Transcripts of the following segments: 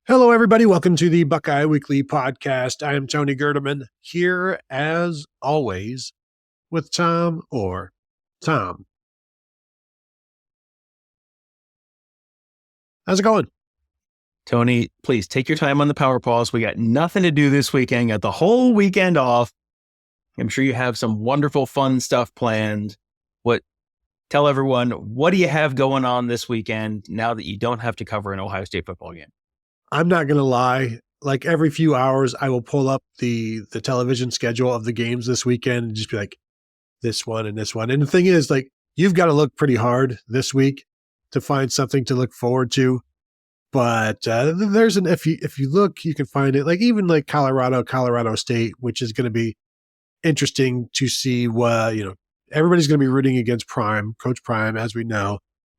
Hello, everybody. Welcome to the Buckeye Weekly Podcast. I am Tony Gerdeman, here as always with Tom Orr. Tom, how's it going? Tony, please take your time on the power pause. We got nothing to do this weekend. Got the whole weekend off. I'm sure you have some wonderful, fun stuff planned. Tell everyone, what do you have going on this weekend now that you don't have to cover an Ohio State football game? I'm not going to lie. Like every few hours, I will pull up the television schedule of the games this weekend and just be like, this one and this one. And the thing is, like, you've got to look pretty hard this week to find something to look forward to. But there's if you look, you can find it. Like even like Colorado State, which is going to be interesting to see what, everybody's going to be rooting against Coach Prime, as we know.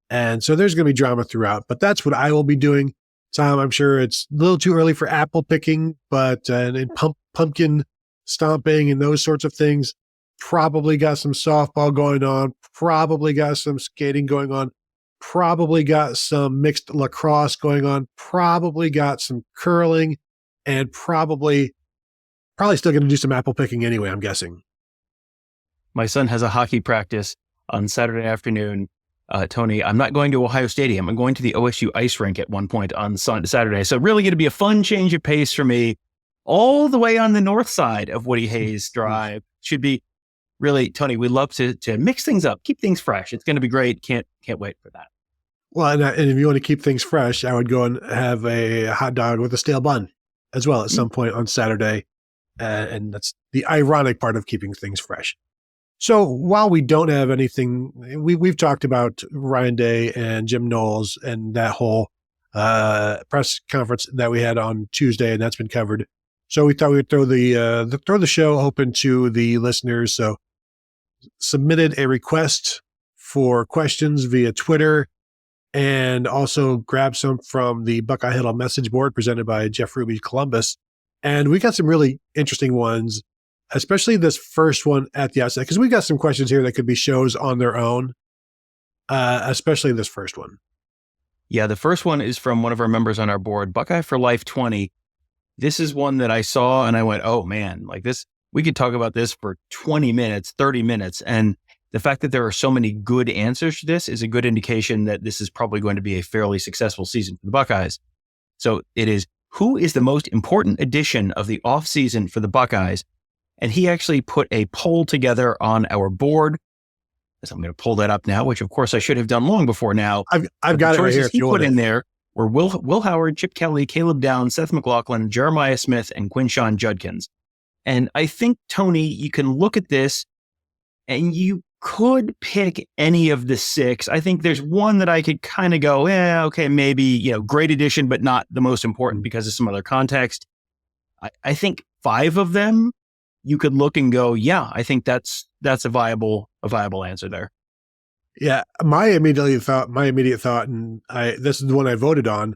And so there's going to be drama throughout, but that's what I will be doing. Tom, I'm sure it's a little too early for apple picking, but and pumpkin stomping and those sorts of things. Probably got some softball going on, probably got some skating going on, probably got some mixed lacrosse going on, probably got some curling, and probably still going to do some apple picking anyway, I'm guessing. My son has a hockey practice on Saturday afternoon. Tony, I'm not going to Ohio Stadium. I'm going to the OSU ice rink at one point on Saturday. So really going to be a fun change of pace for me all the way on the north side of Woody Hayes Drive. Should be really, Tony, we love to mix things up, keep things fresh. It's going to be great. Can't wait for that. Well, and if you want to keep things fresh, I would go and have a hot dog with a stale bun as well at some point on Saturday. And that's the ironic part of keeping things fresh. So while we don't have anything, we've talked about Ryan Day and Jim Knowles and that whole press conference that we had on Tuesday, and that's been covered. So we thought we would throw the show open to the listeners. So submitted a request for questions via Twitter, and also grabbed some from the Buckeye Huddle message board presented by Jeff Ruby Columbus, and we got some really interesting ones. Especially this first one at the outset, because we got some questions here that could be shows on their own, especially this first one. Yeah, the first one is from one of our members on our board, Buckeye for Life 20. This is one that I saw and I went, oh man, like this, we could talk about this for 20 minutes, 30 minutes. And the fact that there are so many good answers to this is a good indication that this is probably going to be a fairly successful season for the Buckeyes. So it is, who is the most important addition of the offseason for the Buckeyes? And he actually put a poll together on our board. So I'm going to pull that up now, which of course I should have done long before now. I've got it right here. He put in there were Will Howard, Chip Kelly, Caleb Downs, Seth McLaughlin, Jeremiah Smith, and Quinshon Judkins. And I think, Tony, you can look at this and you could pick any of the six. I think there's one that I could kind of go, okay, maybe, great addition, but not the most important because of some other context. I think five of them, you could look and go, yeah, I think that's a viable answer there. Yeah, my immediate thought, and this is the one I voted on,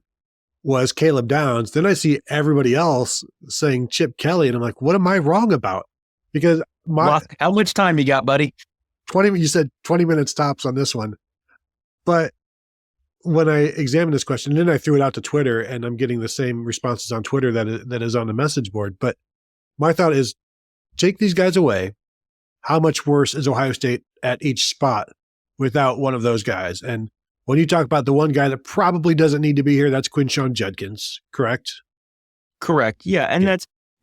was Caleb Downs. Then I see everybody else saying Chip Kelly, and I'm like, what am I wrong about? Because how much time you got, buddy? 20. You said 20 minutes tops on this one, but when I examined this question, then I threw it out to Twitter, and I'm getting the same responses on Twitter that is on the message board. But my thought is, take these guys away. How much worse is Ohio State at each spot without one of those guys? And when you talk about the one guy that probably doesn't need to be here, that's Quinshon Judkins, correct? Correct. Yeah. And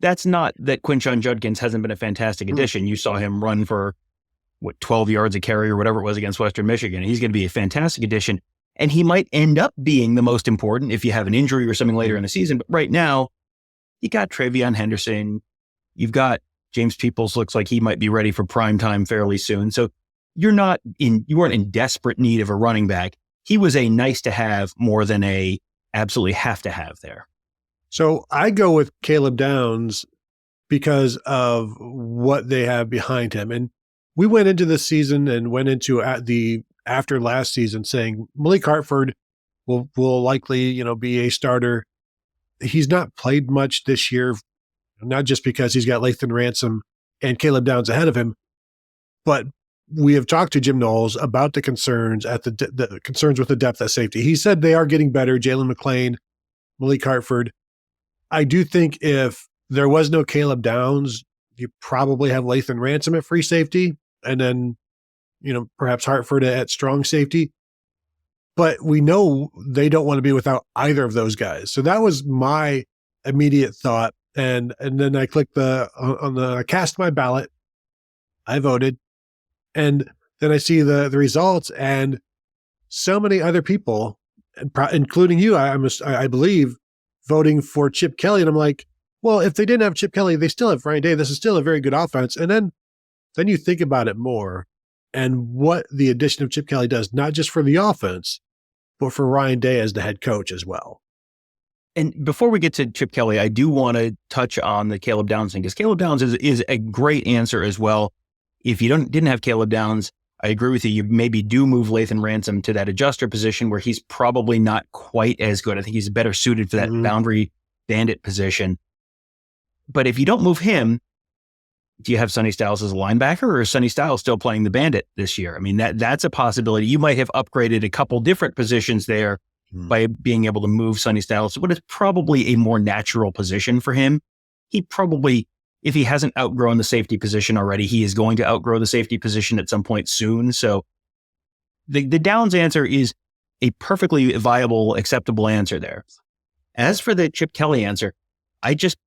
that's not that Quinshon Judkins hasn't been a fantastic addition. You saw him run for 12 yards a carry or whatever it was against Western Michigan. He's going to be a fantastic addition. And he might end up being the most important if you have an injury or something later in the season. But right now, you got Travion Henderson. You've got James Peoples, looks like he might be ready for prime time fairly soon. So you weren't in desperate need of a running back. He was a nice to have more than a absolutely have to have there. So I go with Caleb Downs because of what they have behind him. And we went into this season and went into after last season saying Malik Hartford will likely, be a starter. He's not played much this year, not just because he's got Lathan Ransom and Caleb Downs ahead of him, but we have talked to Jim Knowles about the concerns at the concerns with the depth at safety. He said they are getting better. Jalen McClain Malik Hartford. I do think if there was no Caleb Downs, you probably have Lathan Ransom at free safety, and then, perhaps Hartford at strong safety. But we know they don't want to be without either of those guys. So that was my immediate thought. And then I clicked I cast my ballot. I voted. And then I see the results, and so many other people, including you, I believe, voting for Chip Kelly. And I'm like, well, if they didn't have Chip Kelly, they still have Ryan Day. This is still a very good offense. And then you think about it more and what the addition of Chip Kelly does, not just for the offense, but for Ryan Day as the head coach as well. And before we get to Chip Kelly, I do want to touch on the Caleb Downs thing, because Caleb Downs is a great answer as well. If you didn't have Caleb Downs, I agree with you. You maybe do move Lathan Ransom to that adjuster position where he's probably not quite as good. I think he's better suited for that boundary bandit position. But if you don't move him, do you have Sonny Styles as a linebacker, or is Sonny Styles still playing the bandit this year? I mean, that's a possibility. You might have upgraded a couple different positions there by being able to move Sonny Styles to what is probably a more natural position for him. He probably, if he hasn't outgrown the safety position already, he is going to outgrow the safety position at some point soon. So the Downs answer is a perfectly viable, acceptable answer there. As for the Chip Kelly answer, I just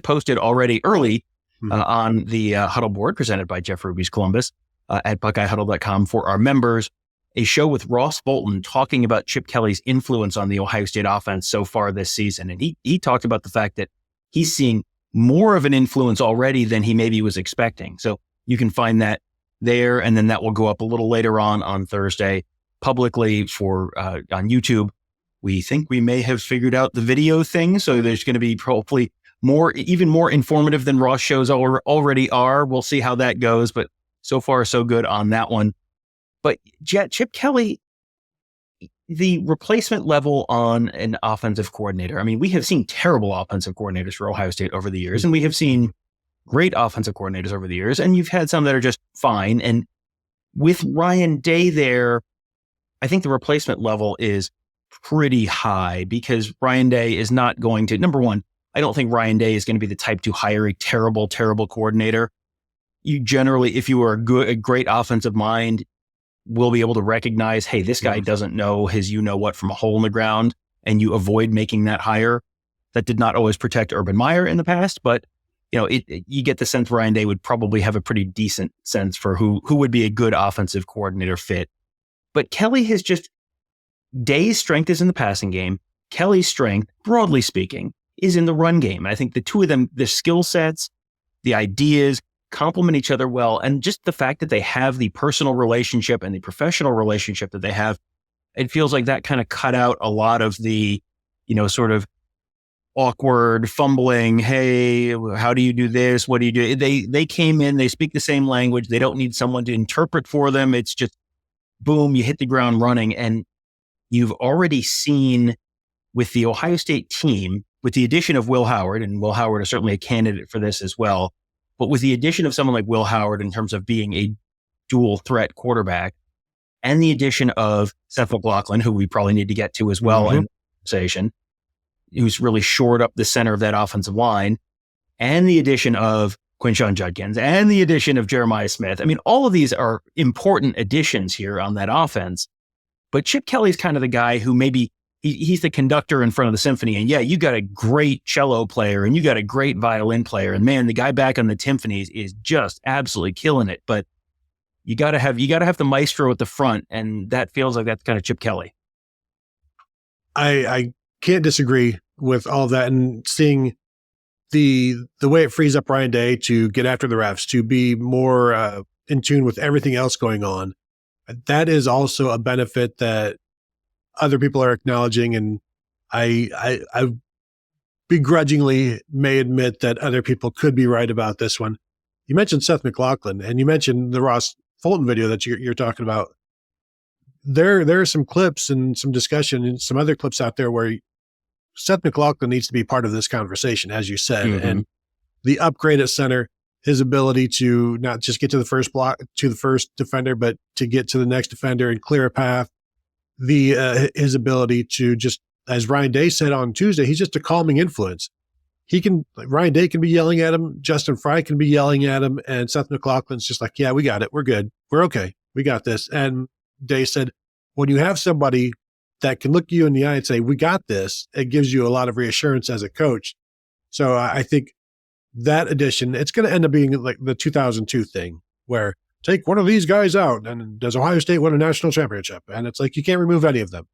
posted already early on the huddle board presented by Jeff Ruby's Columbus at BuckeyeHuddle.com for our members, a show with Ross Bolton talking about Chip Kelly's influence on the Ohio State offense so far this season. And he talked about the fact that he's seeing more of an influence already than he maybe was expecting. So you can find that there, and then that will go up a little later on Thursday publicly for on YouTube. We think we may have figured out the video thing, so there's going to be hopefully even more informative than Ross shows already are. We'll see how that goes, but so far so good on that one. But Chip Kelly, the replacement level on an offensive coordinator. I mean, we have seen terrible offensive coordinators for Ohio State over the years, and we have seen great offensive coordinators over the years, and you've had some that are just fine. And with Ryan Day there, I think the replacement level is pretty high, because Ryan Day is not going to, number one, I don't think Ryan Day is going to be the type to hire a terrible coordinator. You generally, if you are a great offensive mind, will be able to recognize, hey, this guy doesn't know his you-know-what from a hole in the ground, and you avoid making that hire. That did not always protect Urban Meyer in the past, but you get the sense Ryan Day would probably have a pretty decent sense for who would be a good offensive coordinator fit. But Kelly has just, Day's strength is in the passing game. Kelly's strength, broadly speaking, is in the run game. And I think the two of them, the skill sets, the ideas, complement each other well. And just the fact that they have the personal relationship and the professional relationship that they have, it feels like that kind of cut out a lot of the, sort of awkward fumbling. Hey, how do you do this? What do you do? They came in, they speak the same language. They don't need someone to interpret for them. It's just boom, you hit the ground running. And you've already seen with the Ohio State team, with the addition of Will Howard, and Will Howard is certainly a candidate for this as well, but with the addition of someone like Will Howard in terms of being a dual threat quarterback, and the addition of Seth McLaughlin, who we probably need to get to as well in the conversation, who's really shored up the center of that offensive line, and the addition of Quinshon Judkins, and the addition of Jeremiah Smith. I mean, all of these are important additions here on that offense. But Chip Kelly's kind of the guy who maybe he's the conductor in front of the symphony. And yeah, you got a great cello player and you got a great violin player. And man, the guy back on the timpanis is just absolutely killing it. But you got to have the maestro at the front. And that feels like that's kind of Chip Kelly. I can't disagree with all of that, and seeing the way it frees up Ryan Day to get after the refs, to be more in tune with everything else going on. That is also a benefit that other people are acknowledging, and I begrudgingly may admit that other people could be right about this one. You mentioned Seth McLaughlin, and you mentioned the Ross Fulton video that you're talking about. There are some clips and some discussion and some other clips out there where Seth McLaughlin needs to be part of this conversation, as you said, and the upgrade at center, his ability to not just get to the first block, to the first defender, but to get to the next defender and clear a path. His ability to just as Ryan Day said on Tuesday, he's just a calming influence. Ryan Day can be yelling at him, Justin Fry can be yelling at him, and Seth McLaughlin's just like, yeah, we got it. We're good. We're okay. We got this. And Day said, when you have somebody that can look you in the eye and say, we got this, it gives you a lot of reassurance as a coach. So I think that addition, it's going to end up being like the 2002 thing where take one of these guys out and does Ohio State win a national championship? And it's like, you can't remove any of them.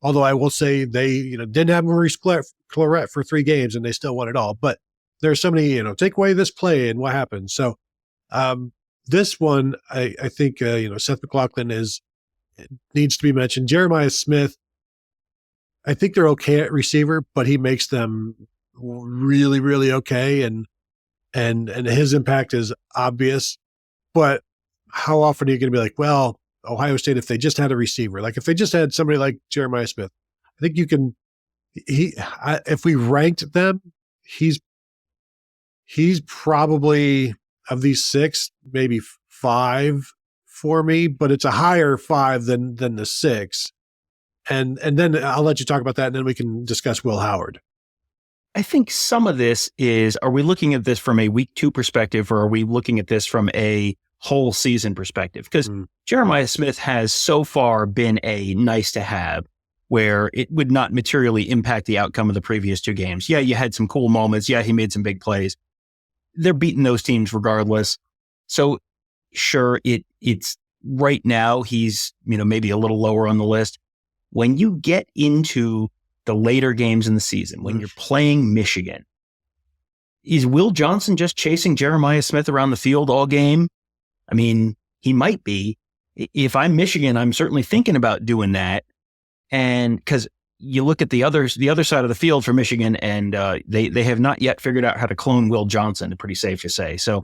Although I will say they, didn't have Maurice Clarett for 3 games and they still won it all. But there's so many, take away this play and what happens. So this one, I think, Seth McLaughlin needs to be mentioned. Jeremiah Smith, I think they're okay at receiver, but he makes them really, really okay. And his impact is obvious. But how often are you going to be like, well, Ohio State, if they just had a receiver, like if they just had somebody like Jeremiah Smith, I think you can, if we ranked them, he's probably of these 6, maybe 5 for me, but it's a higher 5 than the 6. And then I'll let you talk about that and then we can discuss Will Howard. I think some of this is, are we looking at this from a week 2 perspective or are we looking at this from a whole season perspective? Because Jeremiah Smith has so far been a nice to have where it would not materially impact the outcome of the previous 2 games. Yeah, you had some cool moments. Yeah, he made some big plays. They're beating those teams regardless. So sure, it's right now he's, maybe a little lower on the list. When you get into the later games in the season, when you're playing Michigan, is Will Johnson just chasing Jeremiah Smith around the field all game? I mean, he might be. If I'm Michigan, I'm certainly thinking about doing that. And because you look at the other side of the field for Michigan, and they have not yet figured out how to clone Will Johnson, pretty safe to say. So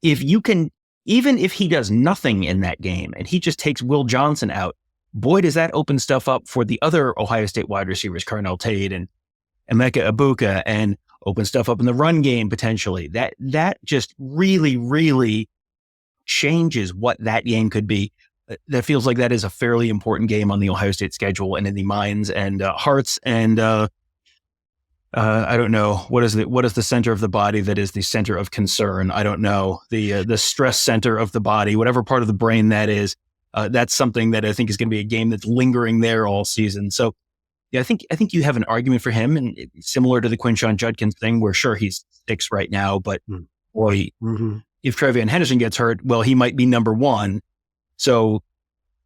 if you can, even if he does nothing in that game and he just takes Will Johnson out, boy, does that open stuff up for the other Ohio State wide receivers, Carnell Tate and Emeka Ibuka, and open stuff up in the run game potentially. That just really, really changes what that game could be. That feels like that is a fairly important game on the Ohio State schedule and in the minds and hearts and I don't know, what is the center of the body that is the center of concern? I don't know, the stress center of the body, whatever part of the brain that is. That's something that I think is going to be a game that's lingering there all season. So yeah, I think you have an argument for him, and similar to the Quinshon Judkins thing, where sure he's 6 right now, but boy, if TreVeyon Henderson gets hurt, well, he might be number 1. So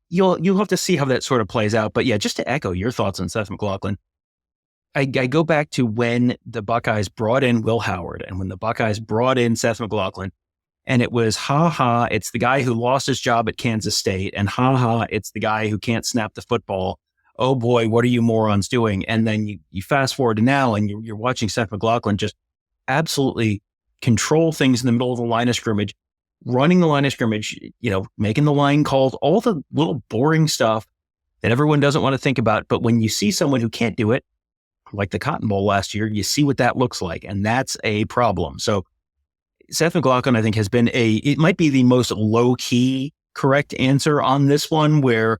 you'll have to see how that sort of plays out. But yeah, just to echo your thoughts on Seth McLaughlin, I go back to when the Buckeyes brought in Will Howard and when the Buckeyes brought in Seth McLaughlin, and it was, it's the guy who lost his job at Kansas State, and it's the guy who can't snap the football. Oh boy, what are you morons doing? And then you fast forward to now, and you're watching Seth McLaughlin just absolutely control things in the middle of the line of scrimmage, running the line of scrimmage, making the line calls, all the little boring stuff that everyone doesn't want to think about. But when you see someone who can't do it, like the Cotton Bowl last year, you see what that looks like, and that's a problem. So Seth McLaughlin, I think, has been it might be the most low-key correct answer on this one, where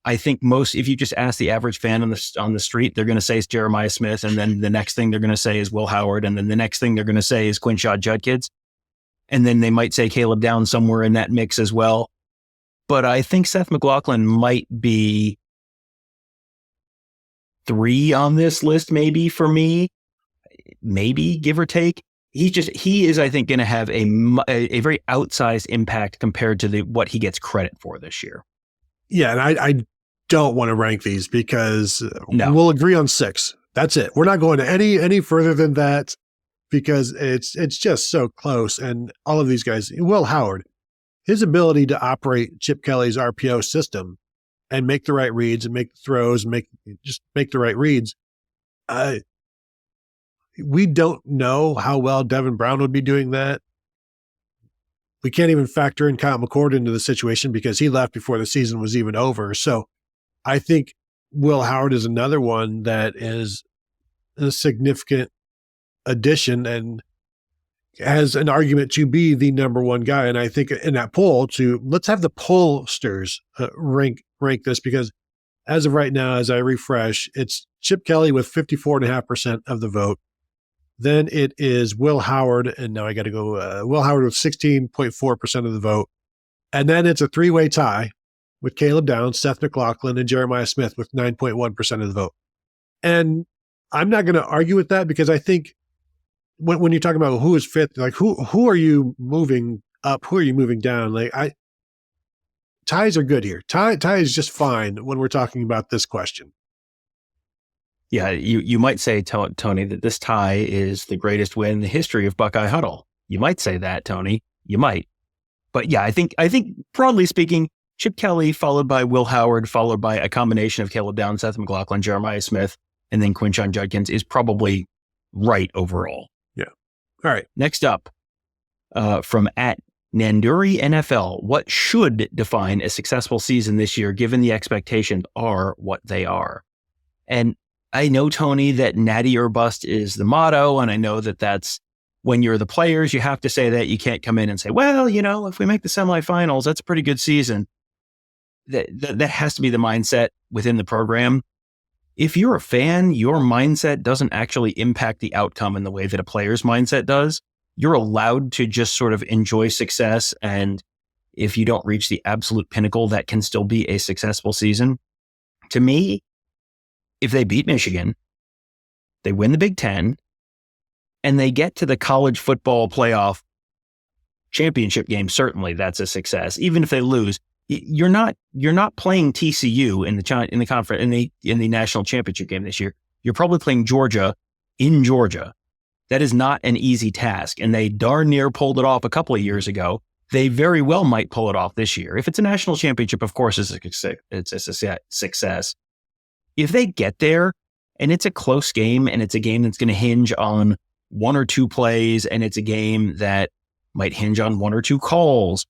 I think if you just ask the average fan on the street, they're going to say it's Jeremiah Smith, and then the next thing they're going to say is Will Howard, and then the next thing they're going to say is Quinshon Judkins, and then they might say Caleb Downs somewhere in that mix as well. But I think Seth McLaughlin might be 3 on this list, maybe for me, maybe give or take. He is, I think, going to have a very outsized impact compared to what he gets credit for this year. Yeah, and I don't want to rank these because we'll agree on 6. That's it. We're not going to any further than that because it's just so close. And all of these guys, Will Howard, his ability to operate Chip Kelly's RPO system and make the right reads and make the throws and make the right reads. We don't know how well Devin Brown would be doing that. We can't even factor in Kyle McCord into the situation because he left before the season was even over. So I think Will Howard is another one that is a significant addition and has an argument to be the number 1 guy. And I think in that poll let's have the pollsters rank this, because as of right now, as I refresh, it's Chip Kelly with 54.5% of the vote. Then it is Will Howard, and now I got to go Will Howard with 16.4% of the vote. And then it's a three-way tie with Caleb Downs, Seth McLaughlin, and Jeremiah Smith with 9.1% of the vote. And I'm not going to argue with that because I think when you're talking about who is fifth, like who are you moving up? Who are you moving down? Like ties are good here. Tie is just fine when we're talking about this question. Yeah, you might say, Tony, that this tie is the greatest win in the history of Buckeye Huddle. You might say that, Tony. You might. But yeah, I think broadly speaking, Chip Kelly, followed by Will Howard, followed by a combination of Caleb Downs, Seth McLaughlin, Jeremiah Smith, and then Quinshon Judkins is probably right overall. Yeah. All right. Next up, from @Nanduri NFL, what should define a successful season this year, given the expectations are what they are? And I know, Tony, that natty or bust is the motto, and I know that that's when you're the players, you have to say that. You can't come in and say, well, if we make the semifinals, that's a pretty good season. That has to be the mindset within the program. If you're a fan, your mindset doesn't actually impact the outcome in the way that a player's mindset does. You're allowed to just sort of enjoy success. And if you don't reach the absolute pinnacle, that can still be a successful season. To me, if they beat Michigan, they win the Big Ten, and they get to the college football playoff championship game, certainly that's a success. Even if they lose, you're not playing TCU in the conference in the national championship game this year. You're probably playing Georgia in Georgia. That is not an easy task, and they darn near pulled it off a couple of years ago. They very well might pull it off this year. If it's a national championship, of course, it's a success. If they get there and it's a close game and it's a game that's going to hinge on one or two plays and it's a game that might hinge on one or two calls,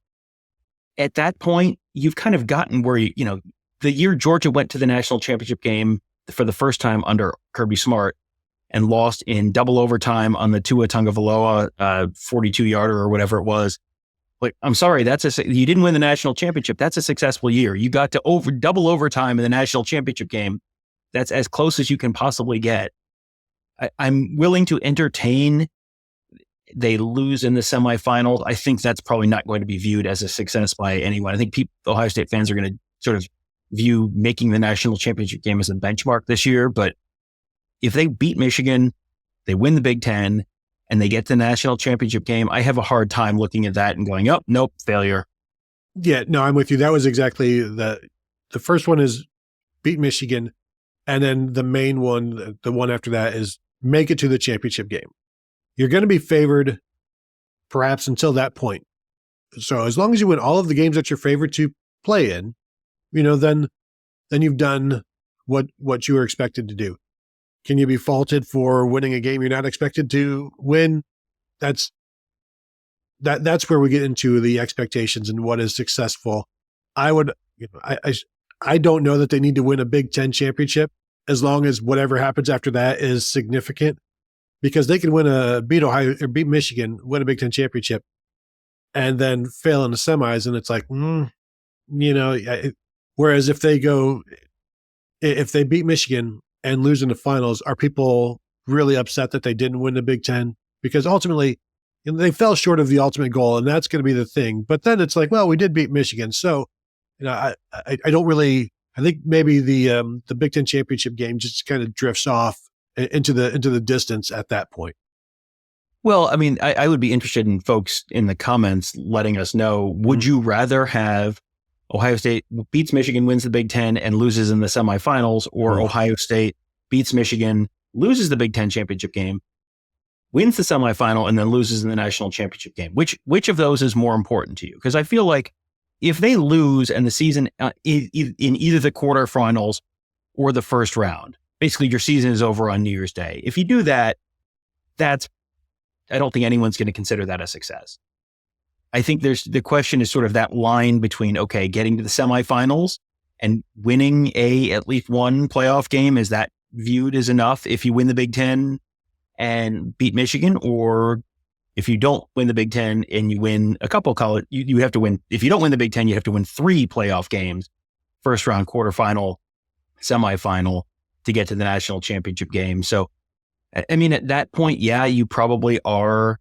at that point, you've kind of gotten where the year Georgia went to the national championship game for the first time under Kirby Smart and lost in double overtime on the Tua Tagovailoa 42-yarder or whatever it was. Like, I'm sorry, you didn't win the national championship. That's a successful year. You got to double overtime in the national championship game. That's as close as you can possibly get. I'm willing to entertain they lose in the semifinals. I think that's probably not going to be viewed as a success by anyone. I think Ohio State fans are going to sort of view making the national championship game as a benchmark this year. But if they beat Michigan, they win the Big Ten, and they get the national championship game, I have a hard time looking at that and going, oh, nope, failure. Yeah, no, I'm with you. That was exactly the first one is beat Michigan. And then the main one, the one after that is make it to the championship game. You're going to be favored perhaps until that point. So as long as you win all of the games that you're favored to play in, then you've done what you were expected to do. Can you be faulted for winning a game you're not expected to win? That's where we get into the expectations and what is successful. I don't know that they need to win a Big Ten championship as long as whatever happens after that is significant, because they can beat Michigan, win a Big Ten championship, and then fail in the semis, and it's like, whereas if they beat Michigan and lose in the finals, are people really upset that they didn't win the Big Ten? Because ultimately, they fell short of the ultimate goal, and that's going to be the thing. But then it's like, well, we did beat Michigan, so I don't really. I think maybe the Big Ten championship game just kind of drifts off into the distance at that point. Well, I mean, I would be interested in folks in the comments letting us know, would you rather have Ohio State beats Michigan, wins the Big Ten, and loses in the semifinals, or Ohio State beats Michigan, loses the Big Ten championship game, wins the semifinal, and then loses in the national championship game? Which of those is more important to you? Because I feel like if they lose and the season in either the quarterfinals or the first round, basically your season is over on New Year's Day. If you do that, I don't think anyone's going to consider that a success. I think the question is sort of that line between, okay, getting to the semifinals and winning at least one playoff game. Is that viewed as enough if you win the Big Ten and beat Michigan? Or if you don't win the Big Ten and you win a couple college, you have to win. If you don't win the Big Ten, you have to win 3 playoff games, first round, quarterfinal, semifinal to get to the national championship game. So, I mean, at that point, yeah, you probably are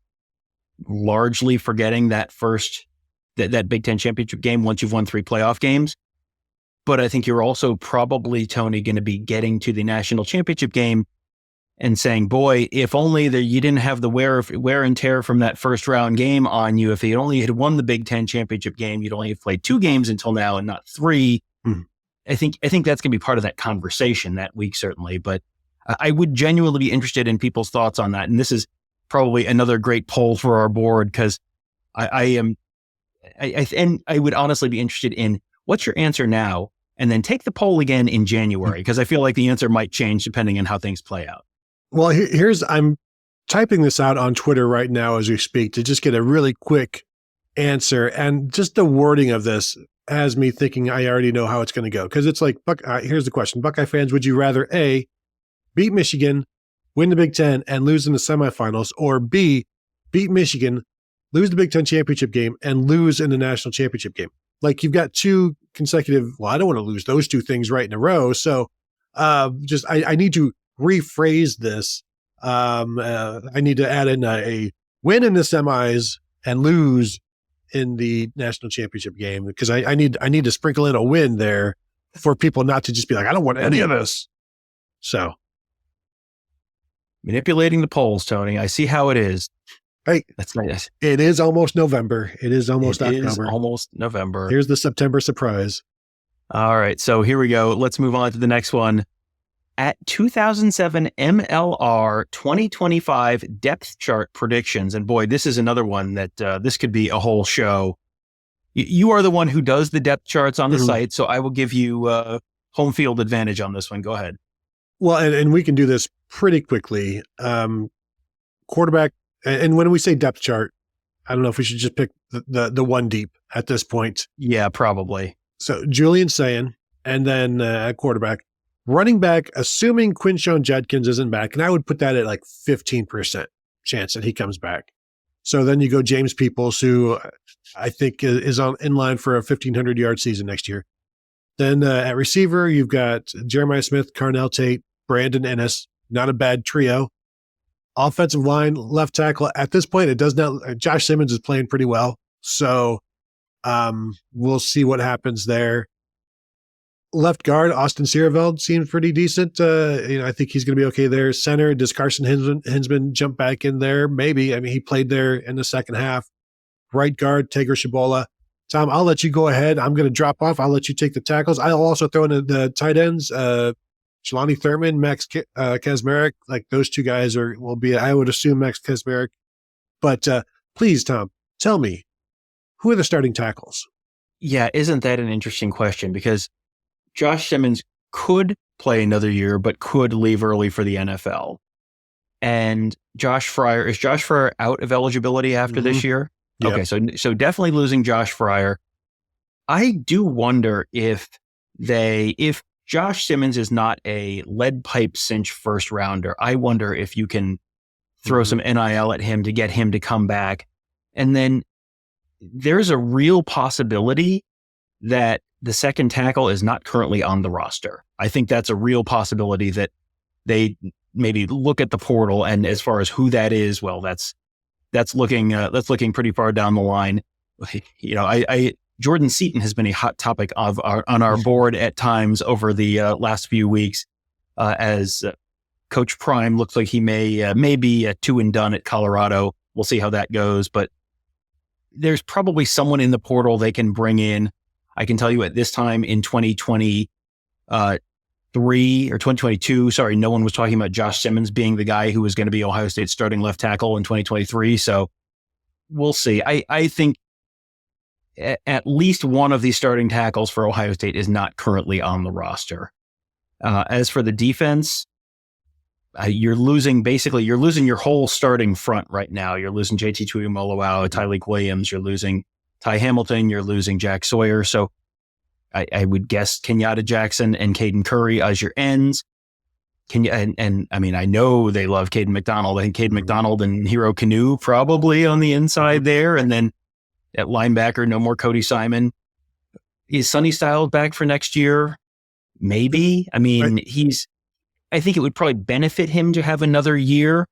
largely forgetting that Big Ten championship game once you've won 3 playoff games. But I think you're also probably, Tony, going to be getting to the national championship game and saying, boy, if only you didn't have the wear and tear from that first round game on you. If you only had won the Big Ten championship game, you'd only have played 2 games until now and not 3. I think that's going to be part of that conversation that week, certainly. But I would genuinely be interested in people's thoughts on that. And this is probably another great poll for our board, because I would honestly be interested in what's your answer now, and then take the poll again in January, because I feel like the answer might change depending on how things play out. Well, I'm typing this out on Twitter right now as we speak to just get a really quick answer. And just the wording of this has me thinking I already know how it's going to go. Because it's like, here's the question. Buckeye fans, would you rather A, beat Michigan, win the Big Ten, and lose in the semifinals, or B, beat Michigan, lose the Big Ten championship game, and lose in the national championship game? Like, you've got 2 consecutive, I don't want to lose those 2 things right in a row. So I need to rephrase this. I need to add in a win in the semis and lose in the national championship game, because I need to sprinkle in a win there for people not to just be like, I don't want any of this. So manipulating the polls, Tony. I see how it is. Hey, that's nice. It is almost November. It is almost October. It is almost November. Here's the September surprise. All right. So here we go. Let's move on to the next one. At 2007 MLR 2025 depth chart predictions. And boy, this is another one that this could be a whole show. You are the one who does the depth charts on the site, so I will give you home field advantage on this one. Go ahead. Well, and we can do this pretty quickly. Quarterback, and when we say depth chart, I don't know if we should just pick the one deep at this point. Yeah, probably. So Julian Sayin, and then at quarterback. Running back, assuming Quinshon Judkins isn't back, and I would put that at like 15% chance that he comes back. So then you go James Peoples, who I think is in line for a 1,500-yard season next year. Then at receiver, you've got Jeremiah Smith, Carnell Tate, Brandon Ennis. Not a bad trio. Offensive line, left tackle. At this point, it does not. Josh Simmons is playing pretty well, so we'll see what happens there. Left guard, Austin Sierveld seems pretty decent. I think he's going to be okay there. Center, does Carson Hinsman jump back in there? Maybe. I mean, he played there in the second half. Right guard, Tager Shabola. Tom, I'll let you go ahead. I'm going to drop off. I'll let you take the tackles. I'll also throw in the tight ends. Jelani Thurman, Max Kaczmarek. Like, those 2 guys will be, I would assume, Max Kaczmarek. But please, Tom, tell me, who are the starting tackles? Yeah, isn't that an interesting question? Because Josh Simmons could play another year, but could leave early for the NFL. And Josh Fryer, is Josh Fryer out of eligibility after this year? Yep. Okay, so definitely losing Josh Fryer. I do wonder if Josh Simmons is not a lead pipe cinch first rounder, I wonder if you can throw some NIL at him to get him to come back. And then there's a real possibility that the second tackle is not currently on the roster. I think that's a real possibility that they maybe look at the portal, and as far as who that is, well, that's looking pretty far down the line. Jordan Seaton has been a hot topic on our board at times over the last few weeks, as Coach Prime looks like he may be a 2 and done at Colorado. We'll see how that goes, but there's probably someone in the portal they can bring in. I can tell you at this time in 2023 or 2022, no one was talking about Josh Simmons being the guy who was going to be Ohio State's starting left tackle in 2023. So we'll see. I think at least one of these starting tackles for Ohio State is not currently on the roster. As for the defense, you're losing your whole starting front right now. You're losing JT Tuimoloau, Tyleik Williams, you're losing Ty Hamilton, you're losing Jack Sawyer. So I would guess Kenyatta Jackson and Caden Curry as your ends. And I mean, I know they love Caden McDonald. I think Caden McDonald and Hero Kanu probably on the inside there. And then at linebacker, no more Cody Simon. Is Sonny Styles back for next year? maybe. I mean, Right. I think it would probably benefit him to have another year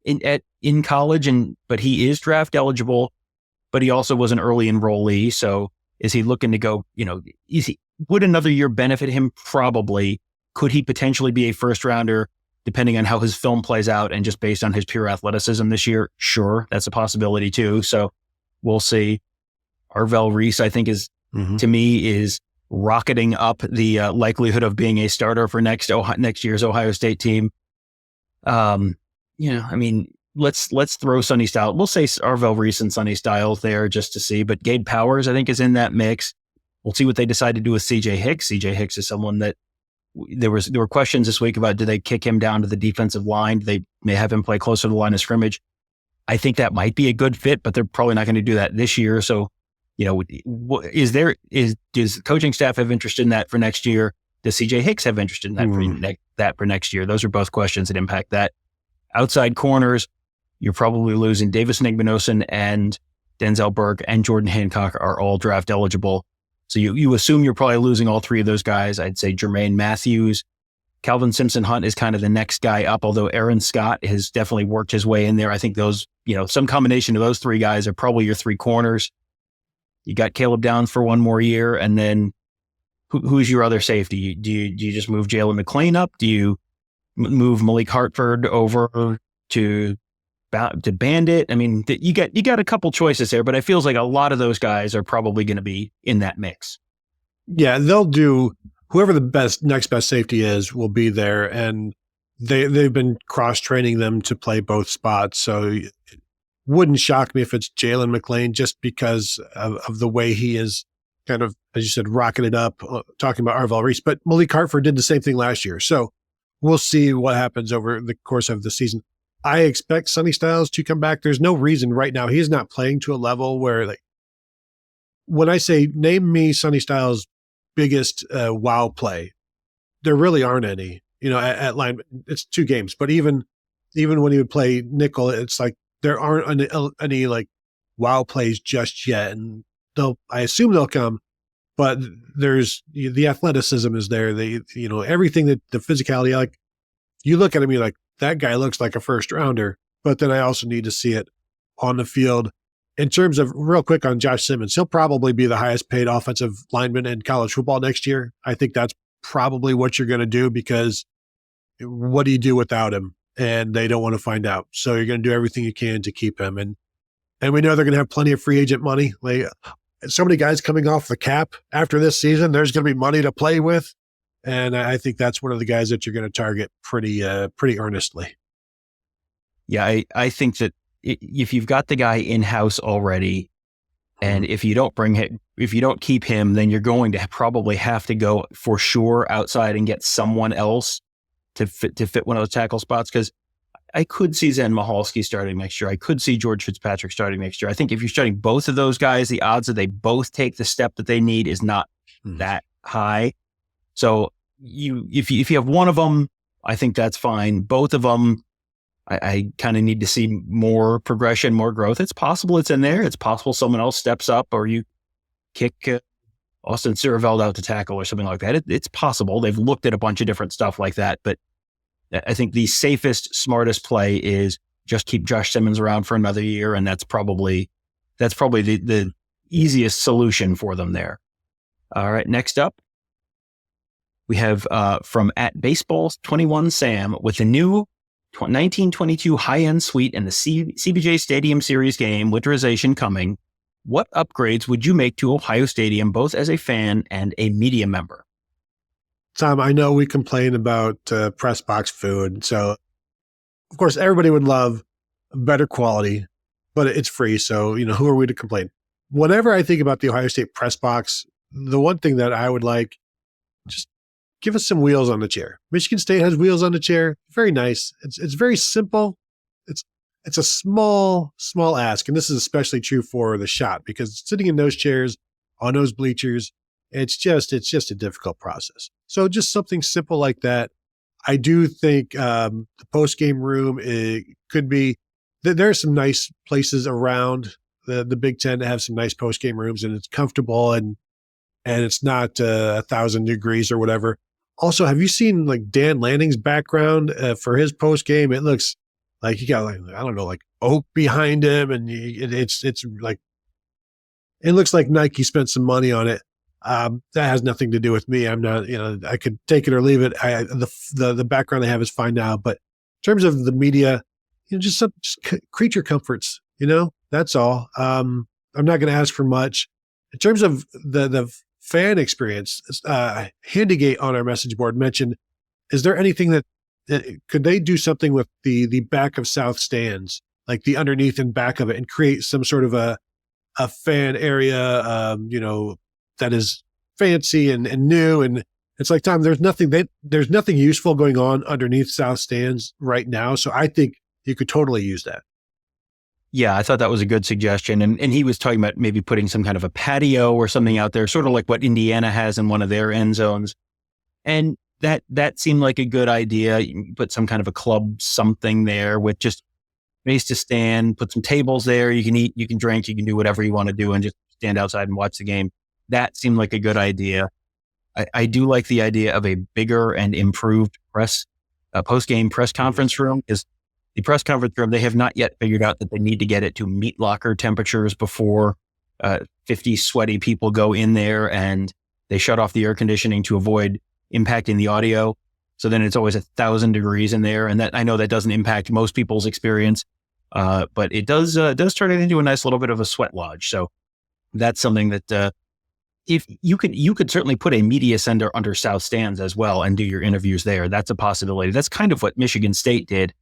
in college, but he is draft eligible, but he also was an early enrollee. So is he looking to go, would another year benefit him? Probably. Could he potentially be a first rounder depending on how his film plays out and just based on his pure athleticism this year? Sure. That's a possibility too. So we'll see. Arvell Reese, I think to me is rocketing up the likelihood of being a starter for next year's Ohio State team. Let's throw Sonny Styles. We'll say Arvell Reese and Sonny Styles there just to see, but Gabe Powers, I think, is in that mix. We'll see what they decide to do with CJ Hicks. CJ Hicks is someone that there were questions this week about, do they kick him down to the defensive line? They may have him play closer to the line of scrimmage. I think that might be a good fit, but they're probably not going to do that this year. So, does the coaching staff have interest in that for next year? Does CJ Hicks have interest in that for next year? Those are both questions that impact that. Outside corners, you're probably losing Davis Nigbinosin and Denzel Burke and Jordan Hancock are all draft eligible. So you assume you're probably losing all three of those guys. I'd say Jermaine Matthews, Calvin Simpson-Hunt is kind of the next guy up, although Aaron Scott has definitely worked his way in there. I think those, some combination of those three guys are probably your three corners. You got Caleb Downs for one more year, and then who's your other safety? Do you just move Jalen McClain up? Do you move Malik Hartford over to Bandit? I mean, you got a couple choices there, but it feels like a lot of those guys are probably going to be in that mix. Yeah, they'll do whoever the next best safety is will be there, and they've been cross training them to play both spots. So it wouldn't shock me if it's Jalen McClain, just because of the way he is kind of, as you said, rocketed up. Talking about Arvell Reese, but Malik Hartford did the same thing last year. So we'll see what happens over the course of the season. I expect Sonny Styles to come back. There's no reason right now. He's not playing to a level where, when I say name me Sonny Styles' biggest wow play, there really aren't any. At line, it's 2 games, but even when he would play nickel, it's like there aren't any wow plays just yet. And I assume they'll come, but there's the athleticism is there. Everything that the physicality, you look at him, you're like, that guy looks like a first rounder, but then I also need to see it on the field. In terms of, real quick on Josh Simmons, he'll probably be the highest paid offensive lineman in college football next year. I think that's probably what you're going to do, because what do you do without him? And they don't want to find out. So you're going to do everything you can to keep him. And we know they're going to have plenty of free agent money. So many guys coming off the cap after this season, there's going to be money to play with. And I think that's one of the guys that you're going to target pretty earnestly. Yeah, I think that if you've got the guy in-house already, and if you don't keep him, then you're going to probably have to go for sure outside and get someone else to fit one of those tackle spots. Because I could see Zen Mahalski starting next year. I could see George Fitzpatrick starting next year. I think if you're starting both of those guys, the odds that they both take the step that they need is not that high. So if you have one of them, I think that's fine. Both of them, I kind of need to see more progression, more growth. It's possible it's in there. It's possible someone else steps up, or you kick Austin Sierreveld out to tackle or something like that. It's possible. They've looked at a bunch of different stuff like that, but I think the safest, smartest play is just keep Josh Simmons around for another year, and that's probably the easiest solution for them there. All right, next up, we have from @Baseballs21 Sam, with the new 1922 high-end suite and the CBJ Stadium Series game winterization coming, what upgrades would you make to Ohio Stadium, both as a fan and a media member? Tom, I know we complain about press box food. So, of course, everybody would love better quality, but it's free. So, who are we to complain? Whenever I think about the Ohio State press box, the one thing that I would like, just give us some wheels on the chair. Michigan State has wheels on the chair. Very nice. It's very simple. It's a small ask. And this is especially true for the shot, because sitting in those chairs on those bleachers, it's just a difficult process. So just something simple like that. I do think the post-game room, it could be, there are some nice places around the Big Ten to have some nice post-game rooms, and it's comfortable and it's not 1,000 degrees or whatever. Also, have you seen like Dan Lanning's background for his post game? It looks like he got like, I don't know, like oak behind him, and it's like, it looks like Nike spent some money on it. That has nothing to do with me. I'm not, I could take it or leave it. The background they have is fine now, but in terms of the media, just creature comforts, that's all. I'm not going to ask for much. In terms of the fan experience, Handygate on our message board mentioned, is there anything that could they do something with the back of South stands, like the underneath and back of it, and create some sort of a fan area, that is fancy and new. And it's like, Tom, there's nothing useful going on underneath South stands right now. So I think you could totally use that. Yeah, I thought that was a good suggestion. And he was talking about maybe putting some kind of a patio or something out there, sort of like what Indiana has in one of their end zones. And that seemed like a good idea. You can put some kind of a club something there with just space to stand, put some tables there. You can eat, you can drink, you can do whatever you want to do and just stand outside and watch the game. That seemed like a good idea. I do like the idea of a bigger and improved post-game press conference room, because the press conference room, they have not yet figured out that they need to get it to meat locker temperatures before 50 sweaty people go in there, and they shut off the air conditioning to avoid impacting the audio. So then it's always 1,000 degrees in there. And that, I know that doesn't impact most people's experience, but it does turn it into a nice little bit of a sweat lodge. So that's something that if you could certainly put a media center under South Stands as well and do your interviews there. That's a possibility. That's kind of what Michigan State did.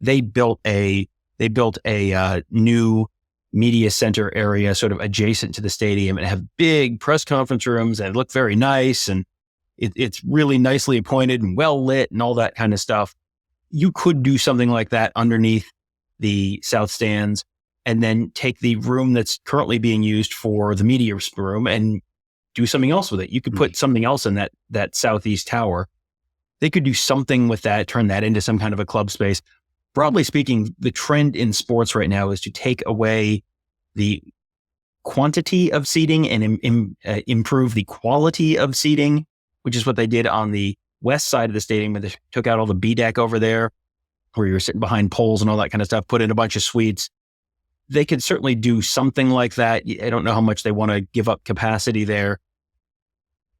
They built a new media center area sort of adjacent to the stadium and have big press conference rooms and look very nice. And it's really nicely appointed and well lit and all that kind of stuff. You could do something like that underneath the South Stands and then take the room that's currently being used for the media room and do something else with it. You could put something else in that southeast tower. They could do something with that, turn that into some kind of a club space. Broadly speaking, the trend in sports right now is to take away the quantity of seating and improve the quality of seating, which is what they did on the west side of the stadium, where they took out all the B deck over there, where you were sitting behind poles and all that kind of stuff, put in a bunch of suites. They could certainly do something like that. I don't know how much they want to give up capacity there.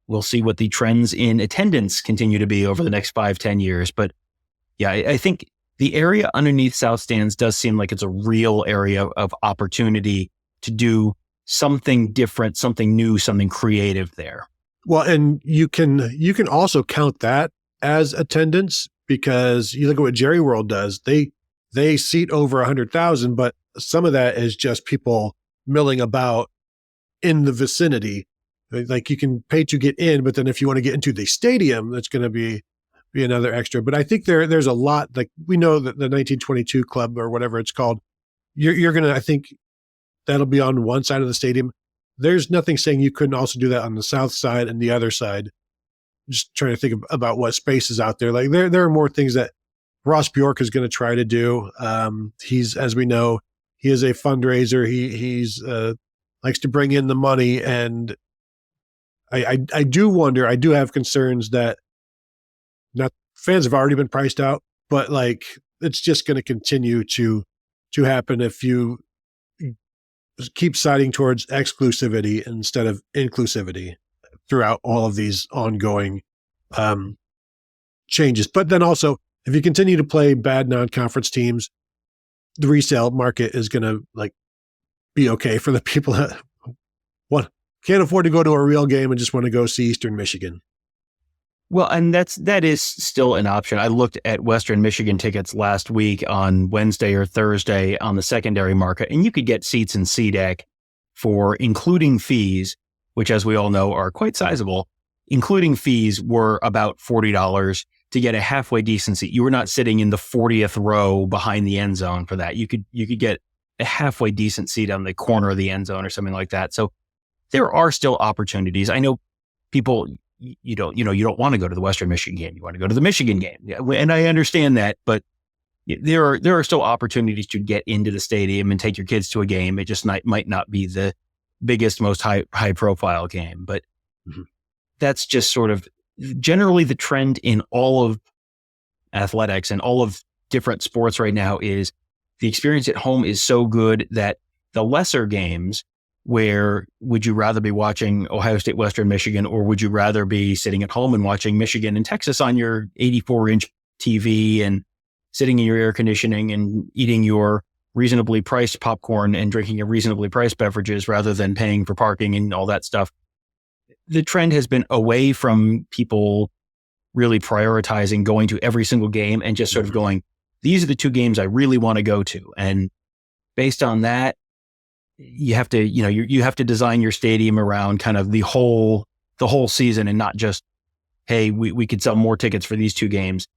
We'll see what the trends in attendance continue to be over the next 5-10 years. But yeah, I think the area underneath South Stands does seem like it's a real area of opportunity to do something different, something new, something creative there. Well, and you can also count that as attendance, because you look at what Jerry World does. They seat over 100,000, but some of that is just people milling about in the vicinity. Like you can pay to get in, but then if you want to get into the stadium, that's going to be another extra. But I think there's a lot, like we know that the 1922 club or whatever it's called, you're going to, I think that'll be on one side of the stadium. There's nothing saying you couldn't also do that on the south side and the other side. Just trying to think about what space is out there. Like there are more things that Ross Bjork is going to try to do. He's, as we know, he is a fundraiser. He's likes to bring in the money, and I do wonder. I do have concerns that not fans have already been priced out, but like it's just going to continue to happen if you keep siding towards exclusivity instead of inclusivity throughout all of these ongoing changes. But then also, if you continue to play bad non-conference teams, the resale market is going to be okay for the people that can't afford to go to a real game and just want to go see Eastern Michigan. Well, and that is still an option. I looked at Western Michigan tickets last week on Wednesday or Thursday on the secondary market, and you could get seats in C-Deck for, including fees, which as we all know are quite sizable, including fees were about $40 to get a halfway decent seat. You were not sitting in the 40th row behind the end zone for that. You could get a halfway decent seat on the corner of the end zone or something like that. So there are still opportunities. I know people, you don't want to go to the Western Michigan game. You want to go to the Michigan game. And I understand that, but there are still opportunities to get into the stadium and take your kids to a game. It just might not be the biggest, most high profile game, but that's just sort of generally the trend in all of athletics and all of different sports right now is the experience at home is so good that the lesser games, where would you rather be watching Ohio State, Western Michigan, or would you rather be sitting at home and watching Michigan and Texas on your 84-inch TV and sitting in your air conditioning and eating your reasonably priced popcorn and drinking your reasonably priced beverages rather than paying for parking and all that stuff? The trend has been away from people really prioritizing going to every single game and just sort of going, these are the two games I really want to go to. And based on that, you have to, you have to design your stadium around kind of the whole season and not just, hey, we could sell more tickets for these two games.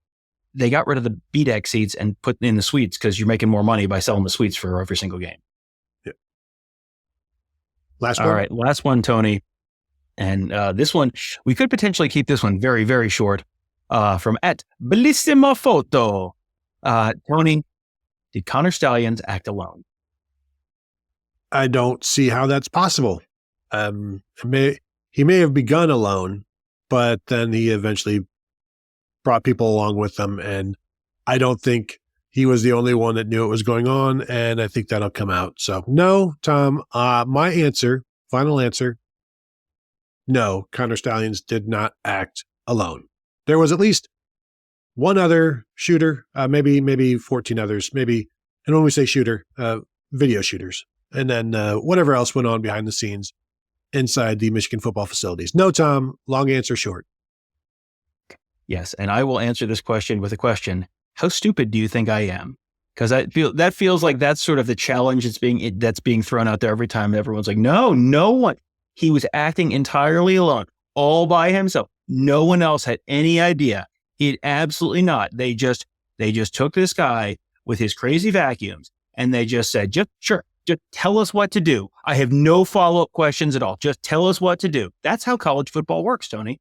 They got rid of the B-deck seats and put in the suites because you're making more money by selling the suites for every single game. Yeah. Last one. All right. Last one, Tony. And this one, we could potentially keep this one very, very short. From @Bellissima Photo. Tony, did Connor Stalions act alone? I don't see how that's possible. He may have begun alone, but then he eventually brought people along with him. And I don't think he was the only one that knew it was going on. And I think that'll come out. So no, Tom, my final answer, no, Connor Stalions did not act alone. There was at least one other shooter, maybe 14 others, and when we say shooter, video shooters. And then whatever else went on behind the scenes inside the Michigan football facilities. No, Tom, long answer short. Yes, and I will answer this question with a question. How stupid do you think I am? Because that feels like that's sort of the challenge that's being thrown out there every time. Everyone's like, no one. He was acting entirely alone, all by himself. No one else had any idea. Absolutely not. They just took this guy with his crazy vacuums and they just said, just tell us what to do. I have no follow-up questions at all. Just tell us what to do. That's how college football works, Tony.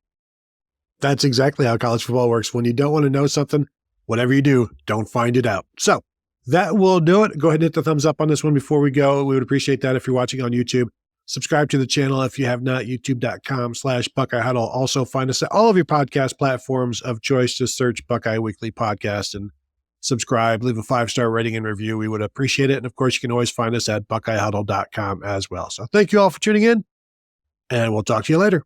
That's exactly how college football works. When you don't want to know something, whatever you do, don't find it out. So that will do it. Go ahead and hit the thumbs up on this one before we go. We would appreciate that if you're watching on YouTube. Subscribe to the channel if you have not, youtube.com/Buckeye Huddle. Also find us at all of your podcast platforms of choice. Just search Buckeye Weekly Podcast and subscribe. Leave a 5-star rating and review. We would appreciate it. And of course, you can always find us at BuckeyeHuddle.com as well. So thank you all for tuning in, and we'll talk to you later.